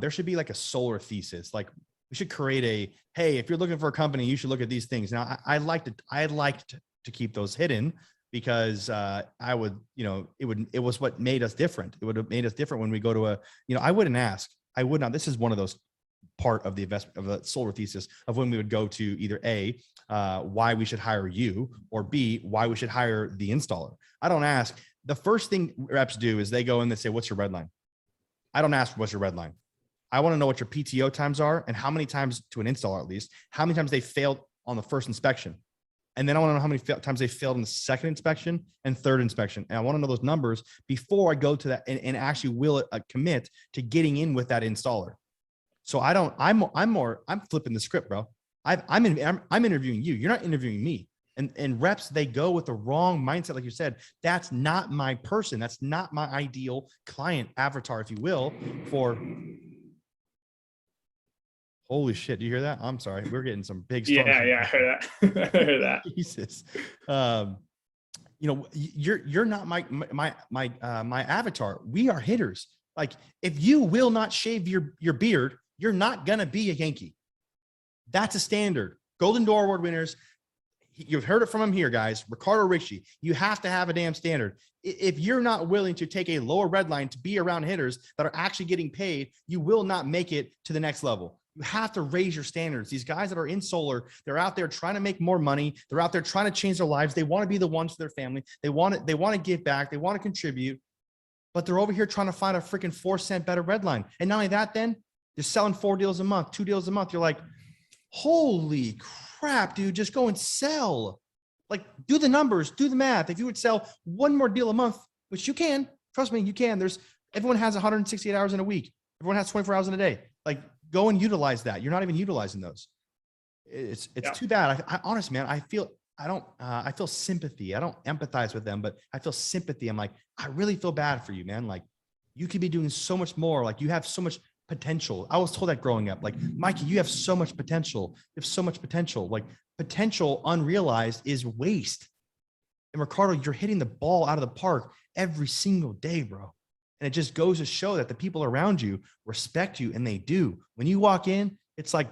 There should be a solar thesis. We should create hey, if you're looking for a company, you should look at these things. Now, I'd like to keep those hidden because I would, it was what made us different. It would have made us different when we go to I wouldn't ask. I would not. This is one of those part of the investment of the solar thesis of when we would go to either A, why we should hire you, or B, why we should hire the installer. I don't ask. The first thing reps do is they go in and say, what's your red line? I don't ask what's your red line. I want to know what your PTO times are and how many times to an installer, at least, how many times they failed on the first inspection. And then I want to know how many times they failed in the second inspection and third inspection. And I want to know those numbers before I go to that and actually will commit to getting in with that installer. So I'm flipping the script, bro. I'm interviewing you. You're not interviewing me. And reps, they go with the wrong mindset. Like you said, that's not my person. That's not my ideal client avatar, if you will, for holy shit. Do you hear that? I'm sorry. We're getting some big storms. Yeah, I heard that. I heard that. Jesus. You know, you're not my avatar. We are hitters. Like, if you will not shave your beard, you're not gonna be a Yankee. That's a standard. Golden Door Award winners, you've heard it from him here, guys. Riccardo, Ricci, you have to have a damn standard. If you're not willing to take a lower red line to be around hitters that are actually getting paid, you will not make it to the next level. You have to raise your standards. These guys that are in solar, they're out there trying to make more money. They're out there trying to change their lives. They want to be the ones for their family. They want to give back. They want to contribute, but they're over here trying to find a freaking 4-cent better red line. And not only that, then you're selling 4 deals a month, 2 deals a month. You're like, holy crap, dude, just go and sell. Like, do the numbers, do the math. If you would sell 1 more deal a month, which you can, trust me, you can. Everyone has 168 hours in a week. Everyone has 24 hours in a day. Like, go and utilize that. You're not even utilizing those. It's too bad. I honestly, man, I feel sympathy. I don't empathize with them, but I feel sympathy. I'm like, I really feel bad for you, man. Like, you could be doing so much more. Like, you have so much potential. I was told that growing up, like, Mikey, you have so much potential. You have so much potential. Like, potential unrealized is waste. And Riccardo, you're hitting the ball out of the park every single day, bro. And it just goes to show that the people around you respect you, and they do. When you walk in, it's like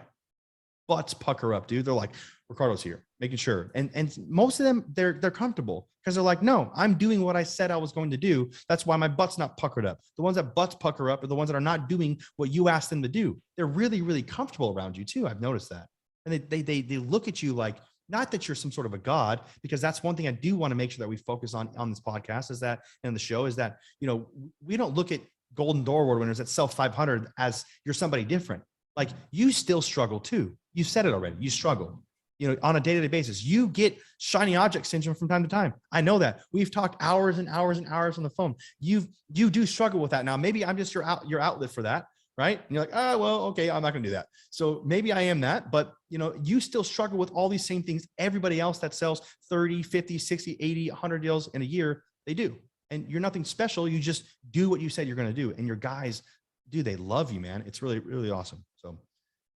butts pucker up, dude. They're like, Riccardo's here, making sure. And most of them, they're comfortable because they're like, no, I'm doing what I said I was going to do. That's why my butt's not puckered up. The ones that butts pucker up are the ones that are not doing what you asked them to do. They're really, really comfortable around you too. I've noticed that. And they look at you like, not that you're some sort of a god, because that's one thing I do want to make sure that we focus on this podcast, is that, and the show, is that, you know, we don't look at Golden Door Award winners that sell 500 as you're somebody different. Like, you still struggle too. You said it already. You struggle, you know, on a day-to-day basis. You get shiny object syndrome from time to time. I know that. We've talked hours and hours and hours on the phone. You do struggle with that. Now, maybe I'm just your outlet for that. Right. And you're like, oh, well, okay, I'm not going to do that. So maybe I am that, but you know, you still struggle with all these same things everybody else that sells 30, 50, 60, 80, 100 deals in a year, they do. And you're nothing special. You just do what you said you're going to do. And your guys, dude, they love you, man. It's really, really awesome. So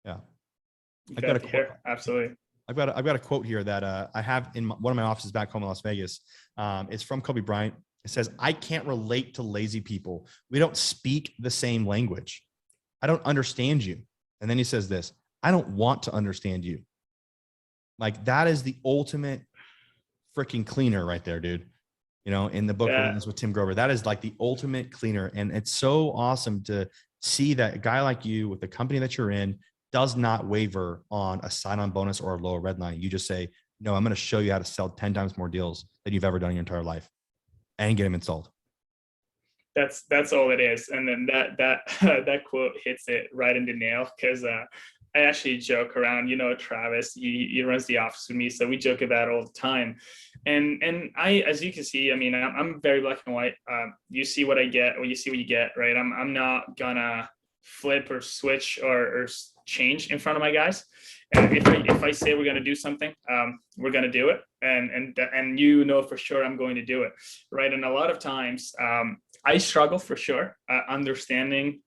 yeah. I've got a quote. Absolutely. I've got a quote here that I have in one of my offices back home in Las Vegas. It's from Kobe Bryant. It says, I can't relate to lazy people. We don't speak the same language. I don't understand you. And then he says this, I don't want to understand you. Like, that is the ultimate freaking cleaner right there, dude. You know, in the book with Tim Grover, that is like the ultimate cleaner. And it's so awesome to see that a guy like you with the company that you're in does not waver on a sign-on bonus or a lower red line. You just say, no, I'm going to show you how to sell 10 times more deals than you've ever done in your entire life and get them installed. That's all it is. And then that quote hits it right in the nail, because I actually joke around, you know, Travis, he runs the office with me, so we joke about it all the time. And I, as you can see, I mean, I'm very black and white. You see what I get, or you see what you get, right? I'm not gonna flip or switch or change in front of my guys. And if I say we're gonna do something, we're gonna do it, and you know for sure I'm going to do it, right? And a lot of times, I struggle for sure understanding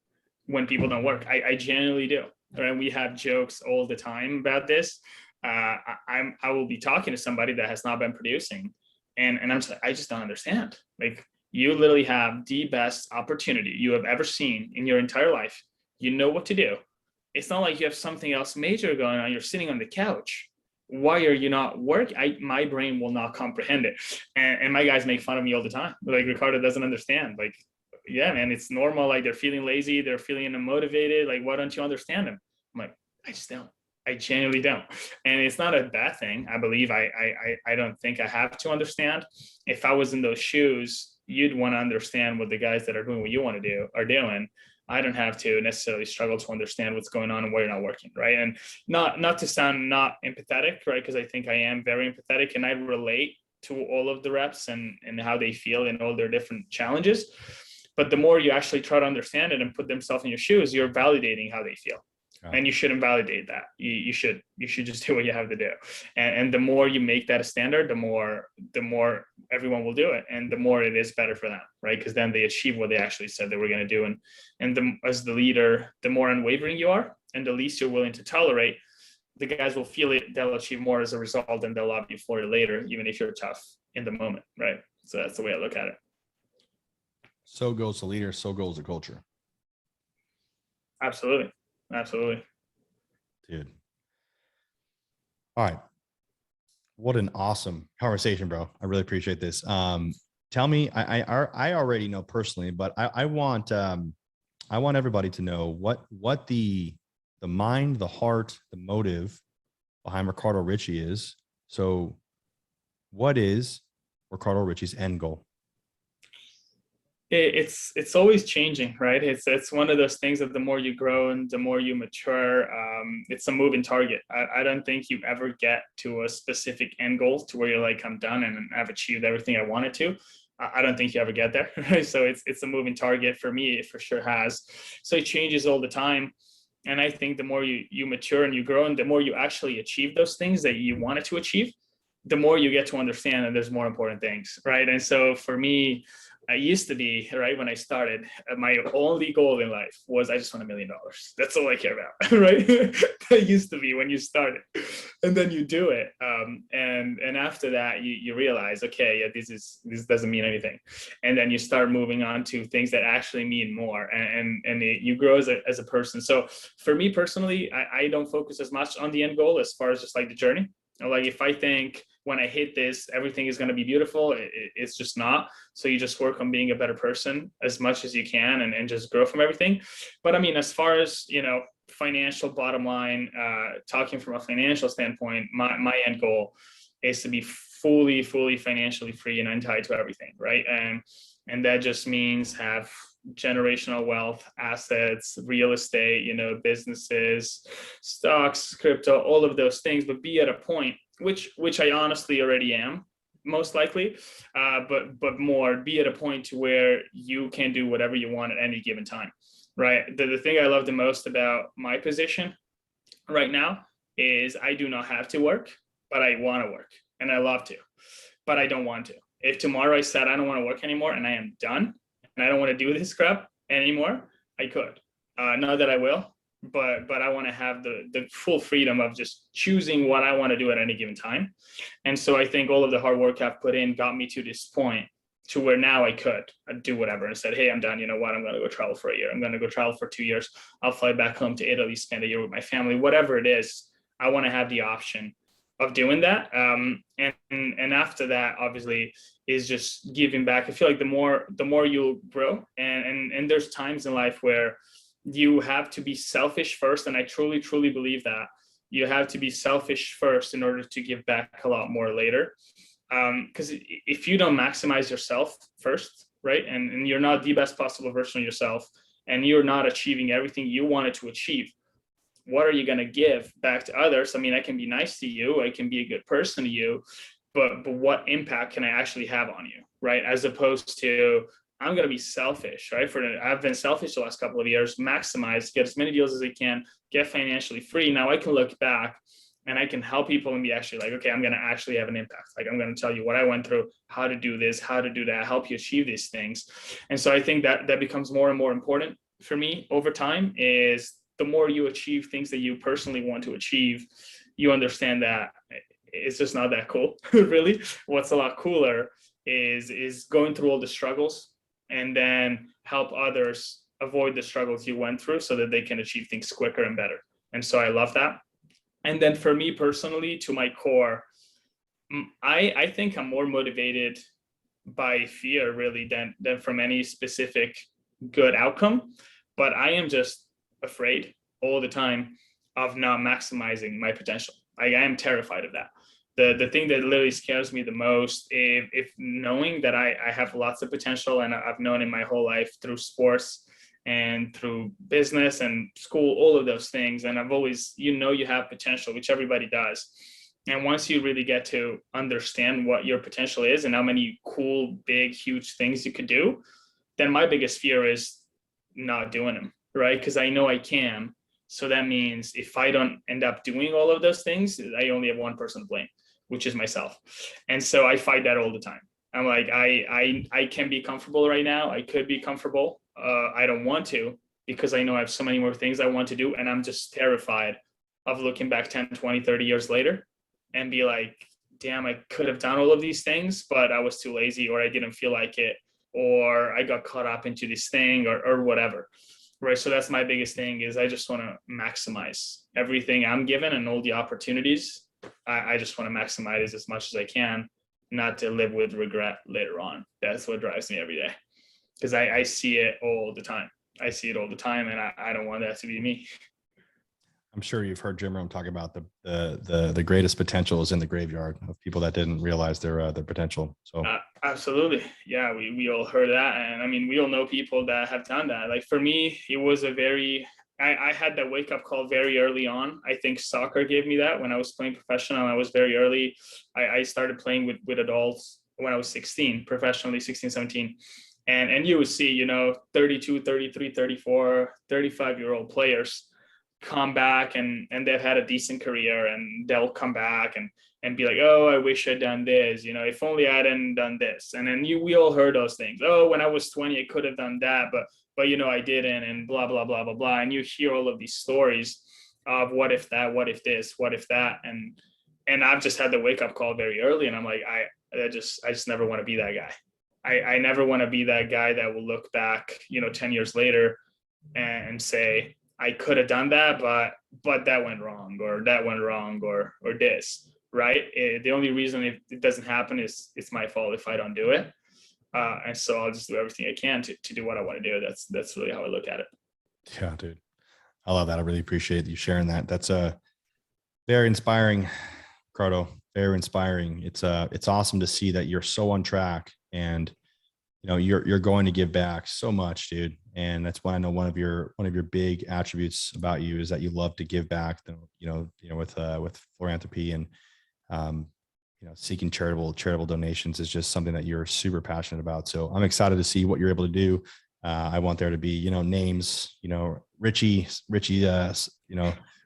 when people don't work. I genuinely do. Right? We have jokes all the time about this. I will be talking to somebody that has not been producing, and I'm just like, I just don't understand. Like, you literally have the best opportunity you have ever seen in your entire life. You know what to do. It's not like you have something else major going on. You're sitting on the couch. Why are you not working? My brain will not comprehend it. And my guys make fun of me all the time. Like, Riccardo doesn't understand. Like, yeah, man, it's normal. Like, they're feeling lazy. They're feeling unmotivated. Like, why don't you understand them? I'm like, I just don't. I genuinely don't. And it's not a bad thing. I believe I don't think I have to understand. If I was in those shoes, you'd want to understand what the guys that are doing what you want to do are doing. I don't have to necessarily struggle to understand what's going on and why you're not working, right? And not to sound not empathetic, right? Because I think I am very empathetic, and I relate to all of the reps and how they feel in all their different challenges. But the more you actually try to understand it and put themselves in your shoes, you're validating how they feel. And you shouldn't validate that. You should just do what you have to do. And the more you make that a standard, the more everyone will do it. And the more it is better for them, right? Because then they achieve what they actually said they were going to do. And as the leader, the more unwavering you are and the least you're willing to tolerate, the guys will feel it. They'll achieve more as a result, and they'll love you for it later, even if you're tough in the moment, right? So that's the way I look at it. So goes the leader, so goes the culture. Absolutely. Dude. All right. What an awesome conversation, bro. I really appreciate this. Tell me, I already know personally, but I want everybody to know what the mind, the heart, the motive behind Riccardo Ricci is. So what is Riccardo Ricci's end goal? It's always changing, right? It's one of those things that the more you grow and the more you mature, it's a moving target. I don't think you ever get to a specific end goal to where you're like, I'm done and I've achieved everything I wanted to. I don't think you ever get there. Right? So it's a moving target. For me, it for sure has. So it changes all the time. And I think the more you mature and you grow and the more you actually achieve those things that you wanted to achieve, the more you get to understand that there's more important things, right? And so for me, I used to be, right, when I started, my only goal in life was I just want $1 million. That's all I care about, right? That used to be when you started. And then you do it. And after that, you realize, okay, yeah, this doesn't mean anything. And then you start moving on to things that actually mean more. And you grow as a person. So for me personally, I don't focus as much on the end goal as far as just like the journey. Like if I think when I hit this, everything is going to be beautiful, it's just not. So you just work on being a better person as much as you can and just grow from everything. But I mean, as far as, financial bottom line, talking from a financial standpoint, my end goal is to be fully financially free and untied to everything, right? And that just means have generational wealth, assets, real estate, businesses, stocks, crypto, all of those things, but be at a point, which I honestly already am, most likely, but more be at a point to where you can do whatever you want at any given time, right? The thing I love the most about my position right now is I do not have to work, but I want to work and I love to, but I don't want to. If tomorrow I said I don't want to work anymore and I am done and I don't want to do this crap anymore, I could. Not that I will, but I want to have the full freedom of just choosing what I want to do at any given time. And so I think all of the hard work I've put in got me to this point to where now I could do whatever and said, hey, I'm done. You know what? I'm going to go travel for a year. I'm going to go travel for 2 years. I'll fly back home to Italy, spend a year with my family, whatever it is. I want to have the option of doing that. And after that, obviously, is just giving back. I feel like the more you'll grow, and there's times in life where you have to be selfish first. And I truly believe that you have to be selfish first in order to give back a lot more later. Because if you don't maximize yourself first, right, and you're not the best possible version of yourself, and you're not achieving everything you wanted to achieve, what are you going to give back to others? I mean, I can be nice to you, I can be a good person to you, but what impact can I actually have on you, right? As opposed to, I'm going to be selfish, right? I've been selfish the last couple of years, maximize, get as many deals as I can, get financially free. Now I can look back and I can help people and be actually like, okay, I'm going to actually have an impact. Like, I'm going to tell you what I went through, how to do this, how to do that, help you achieve these things. And so I think that becomes more and more important for me over time. Is the more you achieve things that you personally want to achieve, you understand that it's just not that cool, really. What's a lot cooler is going through all the struggles and then help others avoid the struggles you went through so that they can achieve things quicker and better. And so I love that. And then for me personally, to my core, I think I'm more motivated by fear really than from any specific good outcome. But I am just afraid all the time of not maximizing my potential. I am terrified of that. The thing that literally scares me the most, if knowing that I have lots of potential, and I've known in my whole life through sports and through business and school, all of those things. And I've always, you have potential, which everybody does. And once you really get to understand what your potential is and how many cool, big, huge things you could do, then my biggest fear is not doing them, right? Because I know I can, So that means if I don't end up doing all of those things, I only have one person to blame, which is myself. And so I fight that all the time. I'm like, I can be comfortable right now. I could be comfortable. I don't want to, because I know I have so many more things I want to do. And I'm just terrified of looking back 10, 20, 30 years later and be like, damn, I could have done all of these things, but I was too lazy, or I didn't feel like it, or I got caught up into this thing, or whatever. Right. So that's my biggest thing, is I just want to maximize everything I'm given and all the opportunities. I just want to maximize as much as I can, not to live with regret later on. That's what drives me every day, because I see it all the time. I see it all the time, and I don't want that to be me. I'm sure you've heard Jim Rome talk about the greatest potential is in the graveyard of people that didn't realize their potential. So absolutely, yeah, we all heard that, and I mean, we all know people that have done that. Like for me, it was I had that wake up call very early on. I think soccer gave me that when I was playing professional. I was very early. I started playing with adults when I was 16, professionally, 16, 17. And you would see, 32, 33, 34, 35-year-old players come back and they've had a decent career, and they'll come back and be like, oh, I wish I'd done this, if only I hadn't done this. And then we all heard those things. Oh, when I was 20, I could have done that, but I didn't, and blah, blah, blah, blah, blah. And you hear all of these stories of what if that, what if this, what if that. And I've just had the wake up call very early, and I'm like, I just never want to be that guy. I never want to be that guy that will look back, 10 years later and say, I could have done that, but that went wrong, or that went wrong, or this, right? The only reason it doesn't happen is it's my fault if I don't do it. And so I'll just do everything I can to do what I want to do. That's really how I look at it. Yeah, dude. I love that. I really appreciate you sharing that. That's very inspiring, Riccardo. Very inspiring. It's awesome to see that you're so on track, and you're going to give back so much, dude. And that's why I know one of your big attributes about you is that you love to give back. With philanthropy and seeking charitable donations is just something that you're super passionate about. So I'm excited to see what you're able to do. I want there to be names, Ricci,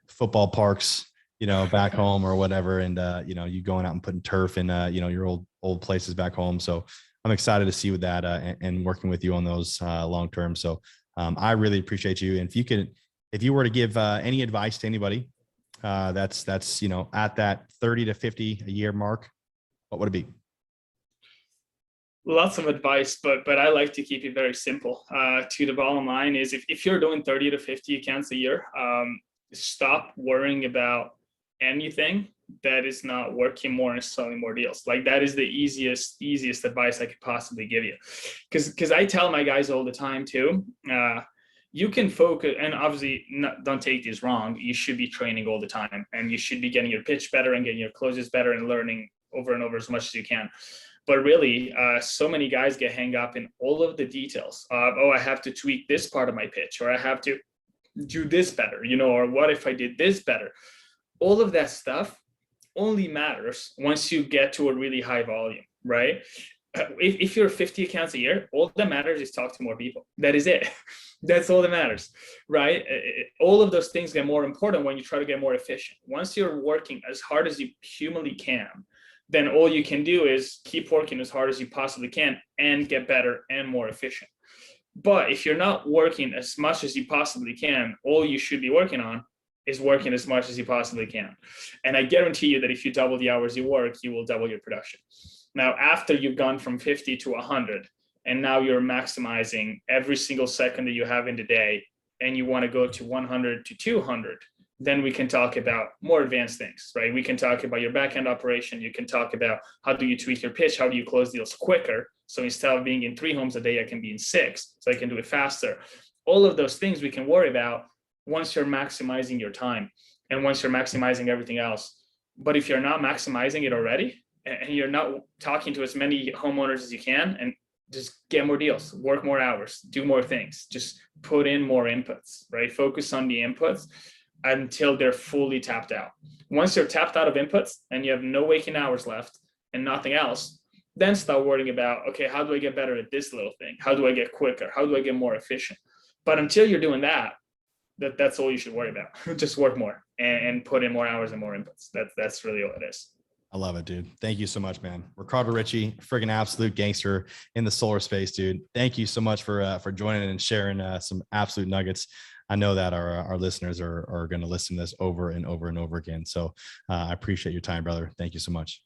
football parks, back home or whatever, and you going out and putting turf in your old places back home. So I'm excited to see with that and working with you on those long term. So I really appreciate you. And if you were to give any advice to anybody that's at that 30 to 50 a year mark, what would it be? Lots of advice, but I like to keep it very simple. To the bottom line is, if you're doing 30 to 50 accounts a year, stop worrying about anything that is not working more and selling more deals. Like, that is the easiest advice I could possibly give you. Because I tell my guys all the time too, you can focus, and obviously don't take this wrong, you should be training all the time, and you should be getting your pitch better and getting your closes better and learning over and over as much as you can. But really, so many guys get hung up in all of the details of, I have to tweak this part of my pitch, or I have to do this better, or what if I did this better? All of that stuff only matters once you get to a really high volume, right? If you're 50 accounts a year, all that matters is talk to more people. That is it. That's all that matters, right? All of those things get more important when you try to get more efficient. Once you're working as hard as you humanly can, then all you can do is keep working as hard as you possibly can and get better and more efficient. But if you're not working as much as you possibly can, all you should be working on is working as much as you possibly can. And I guarantee you that if you double the hours you work, you will double your production. Now, after you've gone from 50 to 100, and now you're maximizing every single second that you have in the day, and you want to go to 100 to 200, then we can talk about more advanced things, right? We can talk about your back-end operation. You can talk about how do you tweak your pitch? How do you close deals quicker? So instead of being in 3 homes a day, I can be in 6, so I can do it faster. All of those things we can worry about once you're maximizing your time and once you're maximizing everything else. But if you're not maximizing it already, and you're not talking to as many homeowners as you can, and just get more deals, work more hours, do more things, just put in more inputs, right? Focus on the inputs until they're fully tapped out. Once you're tapped out of inputs and you have no waking hours left and nothing else, then start worrying about, okay, how do I get better at this little thing? How do I get quicker? How do I get more efficient? But until you're doing that, that's all you should worry about. Just work more and put in more hours and more inputs. That's really all it is. I love it, dude. Thank you so much, man. Riccardo Ricci, friggin' absolute gangster in the solar space, dude. Thank you so much for joining and sharing some absolute nuggets. I know that our listeners are going to listen to this over and over and over again. So I appreciate your time, brother. Thank you so much.